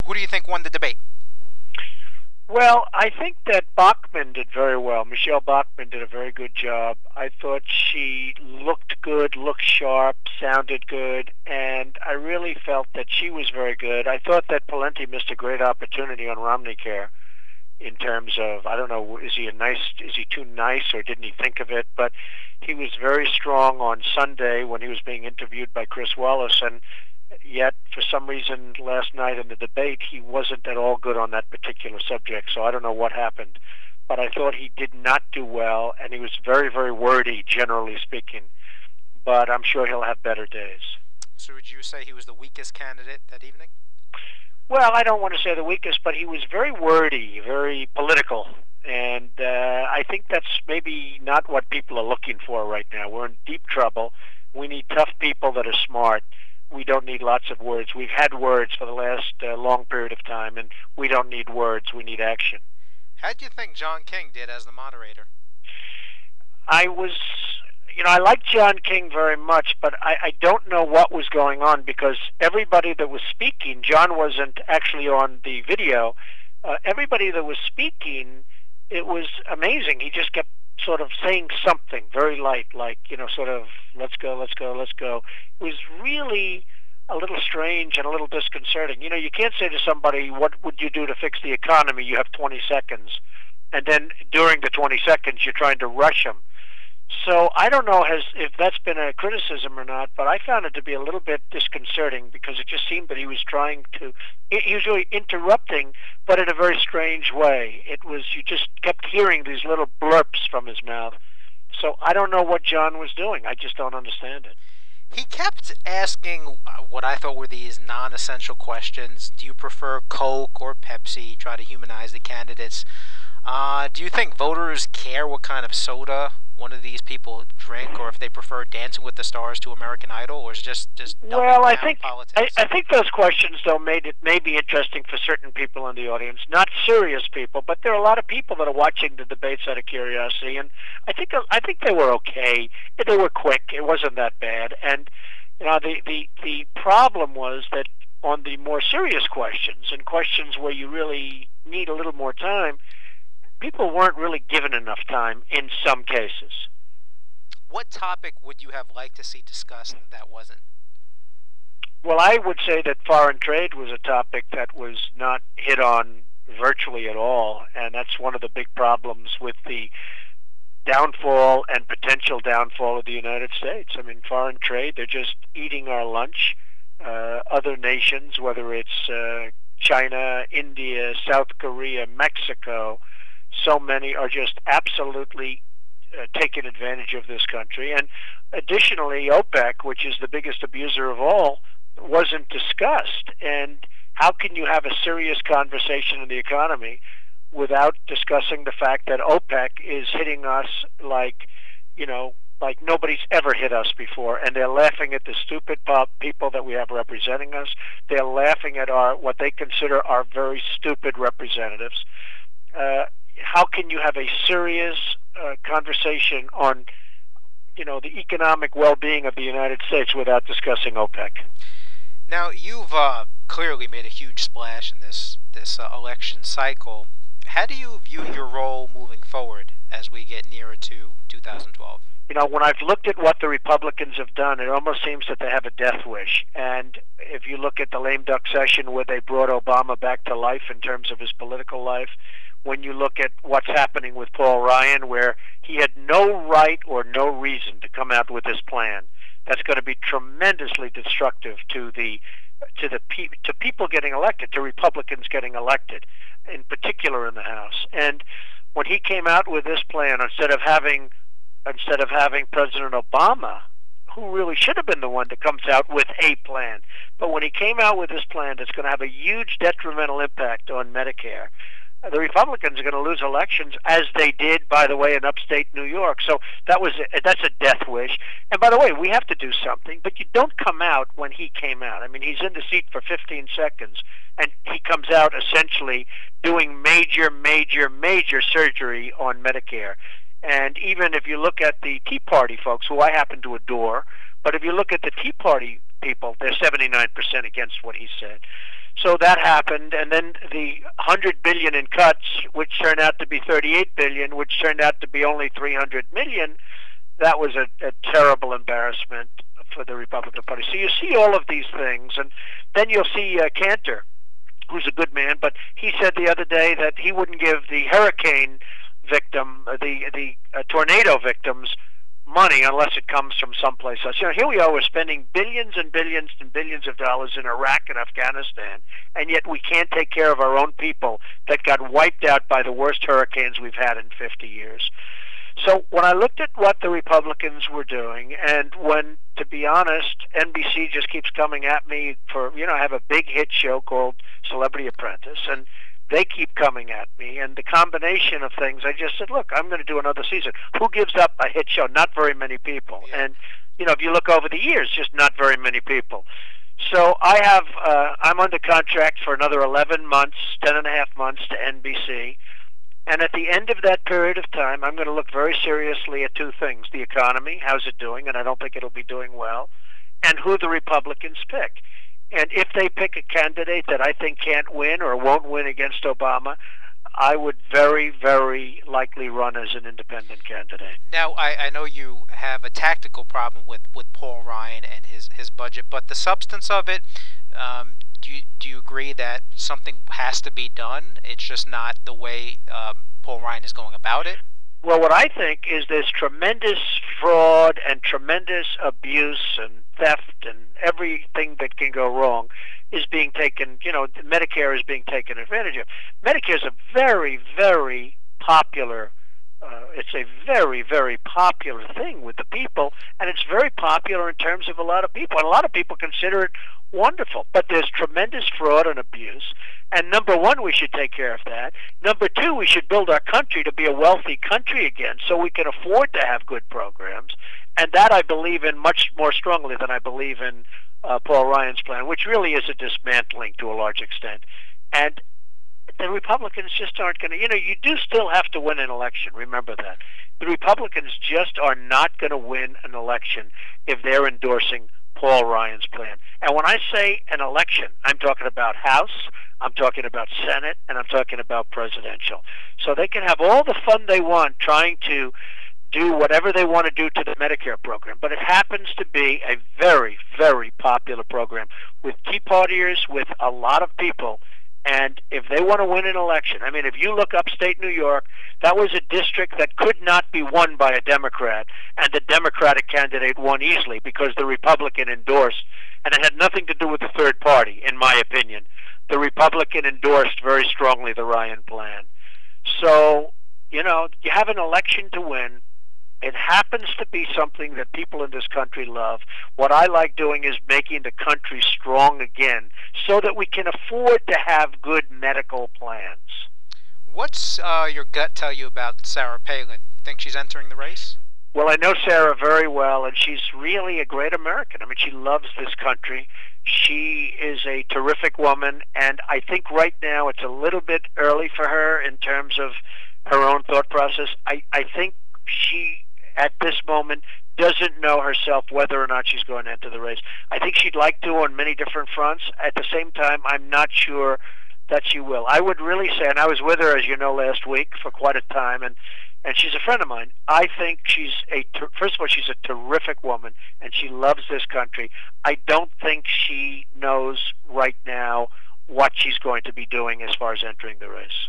Who do you think won the debate? Well, I think that Bachmann did very well. Michelle Bachmann did a very good job. I thought she looked good, looked sharp, sounded good, and I really felt that she was very good. I thought that Pawlenty missed a great opportunity on Romney Care in terms of, I don't know, is he too nice, or didn't he think of it? But he was very strong on Sunday when he was being interviewed by Chris Wallace, and yet, for some reason, last night in the debate, he wasn't at all good on that particular subject, so I don't know what happened. But I thought he did not do well, and he was very, very wordy, generally speaking. But I'm sure he'll have better days. So would you say he was the weakest candidate that evening? Well, I don't want to say the weakest, but he was very wordy, very political. And I think that's maybe not what people are looking for right now. We're in deep trouble. We need tough people that are smart. We don't need lots of words. We've had words for the last long period of time, and we don't need words. We need action. How do you think John King did as the moderator? I like John King very much, but I don't know what was going on, because everybody that was speaking, John wasn't actually on the video, everybody that was speaking, it was amazing. He just kept sort of saying something very light, like, sort of, let's go, let's go, let's go. It was really a little strange and a little disconcerting. You can't say to somebody, what would you do to fix the economy? You have 20 seconds. And then during the 20 seconds, you're trying to rush them. So I don't know if that's been a criticism or not, but I found it to be a little bit disconcerting, because it just seemed that he was trying to, usually interrupting, but in a very strange way. You just kept hearing these little blurps from his mouth. So I don't know what John was doing. I just don't understand it. He kept asking what I thought were these non-essential questions. Do you prefer Coke or Pepsi? Try to humanize the candidates. Do you think voters care what kind of soda one of these people drink, or if they prefer Dancing with the Stars to American Idol, or is it just well, I think politics? I think those questions, though, may be interesting for certain people in the audience, not serious people, but there are a lot of people that are watching the debates out of curiosity, and I think they were okay. They were quick. It wasn't that bad, and the problem was that on the more serious questions, and questions where you really need a little more time, people weren't really given enough time in some cases. What topic would you have liked to see discussed that wasn't? Well, I would say that foreign trade was a topic that was not hit on virtually at all, and that's one of the big problems with the downfall and potential downfall of the United States. I mean, foreign trade, they're just eating our lunch. Other nations, whether it's China, India, South Korea, Mexico, so many are just absolutely taking advantage of this country. And additionally, OPEC, which is the biggest abuser of all, wasn't discussed. And how can you have a serious conversation in the economy without discussing the fact that OPEC is hitting us like nobody's ever hit us before, and they're laughing at the stupid people that we have representing us. They're laughing at what they consider our very stupid representatives. How can you have a serious conversation on, the economic well-being of the United States without discussing OPEC? Now, you've clearly made a huge splash in this election cycle. How do you view your role moving forward as we get nearer to 2012? When I've looked at what the Republicans have done, it almost seems that they have a death wish. And if you look at the lame duck session where they brought Obama back to life in terms of his political life, when you look at what's happening with Paul Ryan, where he had no right or no reason to come out with this plan, that's going to be tremendously destructive to people getting elected, to Republicans getting elected, in particular in the House. And when he came out with this plan, instead of having President Obama, who really should have been the one that comes out with a plan, but when he came out with this plan that's going to have a huge detrimental impact on Medicare, the Republicans are going to lose elections, as they did, by the way, in upstate New York. So that's a death wish. And by the way, we have to do something, but you don't come out when he came out. I mean, he's in the seat for 15 seconds, and he comes out essentially doing major, major, major surgery on Medicare. And even if you look at the Tea Party folks, who I happen to adore, but if you look at the Tea Party people, they're 79% against what he said. So that happened, and then the 100 billion in cuts, which turned out to be 38 billion, which turned out to be only 300 million, that was a terrible embarrassment for the Republican Party. So you see all of these things, and then you'll see Cantor, who's a good man, but he said the other day that he wouldn't give the hurricane victim, the tornado victims, money unless it comes from someplace else. Here we are, we're spending billions and billions and billions of dollars in Iraq and Afghanistan, and yet we can't take care of our own people that got wiped out by the worst hurricanes we've had in 50 years. So when I looked at what the Republicans were doing, and when, to be honest, NBC just keeps coming at me for, I have a big hit show called Celebrity Apprentice, and they keep coming at me, and the combination of things, I just said, look, I'm going to do another season. Who gives up a hit show? Not very many people. Yeah. And, if you look over the years, just not very many people. So I'm under contract for another 11 months, 10 and a half months to NBC. And at the end of that period of time, I'm going to look very seriously at two things: the economy, how's it doing, and I don't think it'll be doing well, and who the Republicans pick. And if they pick a candidate that I think can't win or won't win against Obama, I would very, very likely run as an independent candidate. Now, I know you have a tactical problem with Paul Ryan and his budget, but the substance of it, do you agree that something has to be done? It's just not the way Paul Ryan is going about it? Well, what I think is there's tremendous fraud and tremendous abuse and theft and everything that can go wrong is being taken, Medicare is being taken advantage of. Medicare is a very, very popular, it's a very, very popular thing with the people, and it's very popular in terms of a lot of people, and a lot of people consider it wonderful. But there's tremendous fraud and abuse, and number one, we should take care of that. Number two, we should build our country to be a wealthy country again so we can afford to have good programs, and that I believe in much more strongly than I believe in Paul Ryan's plan, which really is a dismantling to a large extent. And the Republicans just aren't going to, you do still have to win an election, remember that. The Republicans just are not going to win an election if they're endorsing Paul Ryan's plan. And when I say an election, I'm talking about House, I'm talking about Senate, and I'm talking about presidential. So they can have all the fun they want trying to do whatever they want to do to the Medicare program, but it happens to be a very, very popular program with Tea Partiers, with a lot of people. And if they want to win an election, I mean, if you look upstate New York, that was a district that could not be won by a Democrat, and the Democratic candidate won easily because the Republican endorsed, and it had nothing to do with the third party, in my opinion. The Republican endorsed very strongly the Ryan plan. So, you have an election to win. It happens to be something that people in this country love. What I like doing is making the country strong again so that we can afford to have good medical plans. What's your gut tell you about Sarah Palin? Think she's entering the race? Well, I know Sarah very well, and she's really a great American. I mean, she loves this country. She is a terrific woman, and I think right now it's a little bit early for her in terms of her own thought process. I think she, at this moment, doesn't know herself whether or not she's going to enter the race. I think she'd like to on many different fronts. At the same time, I'm not sure that she will. I would really say, and I was with her, as you know, last week for quite a time, and she's a friend of mine. I think first of all, she's a terrific woman, and she loves this country. I don't think she knows right now what she's going to be doing as far as entering the race.